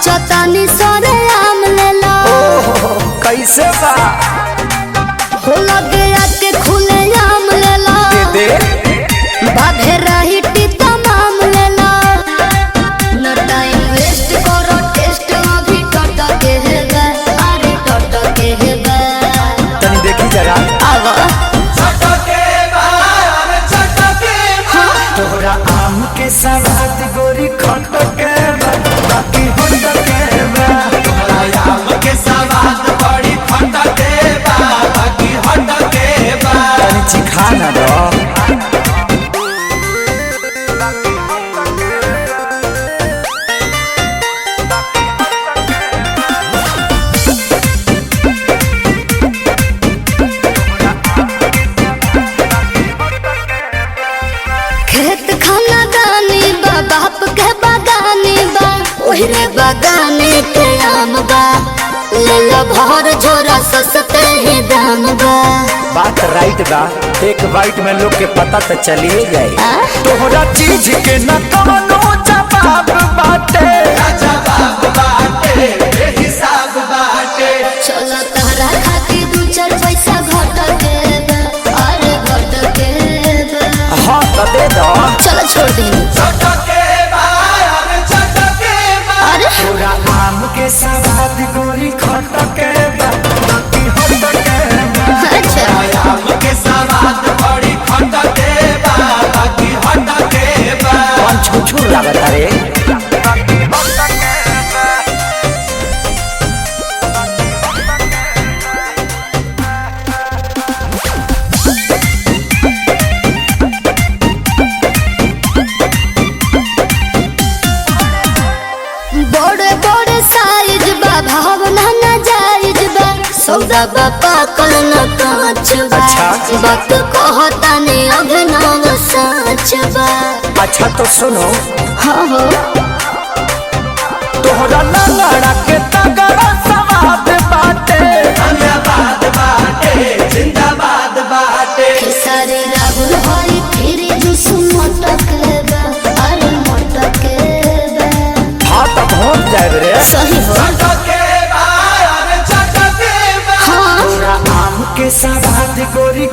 चतानी सरे आम लेला कैसे बा हो लगे आके खुले आम लेला दे बाधे रही तमाम लेला न टाइम वेस्ट करो टेस्ट अभी टटके हेबे अरे टटके हेबे तनी देखी जरा आवा तोहरा आम के सवाद गोरी खटके बाकी हटके बा तोहरा आम के सवाद बड़ी खटके बा बाकी हटके बा तनी चिखा ना दो खेत खाना दानी बा बाप के बागानी बा ओहरे बागाने के आम बा ले लो भर झोरा सस्ते ही दाम बा बात राइट बा एक बाइट में लोग के पता तो चलिए जाए तोहरा चीज के न कवनो जवाब बाटे जवाब बाटे बेहिसाब बाटे चलो तहरा खातिर दू चार पैसा घट के बा अरे घट के बा हाँ तो दे दो चलो छोड़ दी चटके बा अरे चटके बा अरे तोरा आम के सवाद गोरी खटके बा बाकी हटके बा अच्छा आम के सवाद बड़ी खटके बा बाकी हटके बा कौन छुछू लागत रे बड़े बड़े साइज बा भावना न जायज बा सौदा बा पाकल न कांच बा अच्छा। वक्त कहता ने अभिनव सच बा अच्छा तो सुनो हाँ हो तोहरा लंगड़ा के तगड़ा सवाद बाटे धन्यवाद बाटे जिंदाबाद बाटे खेसारी राहुल हरी फिर जुस मटक बा अरे मटक बा हाँ तो पहुँच जाए रे सही हो चटके बा अरे चटके बा हाँ तोरा आम के सवाद गोरी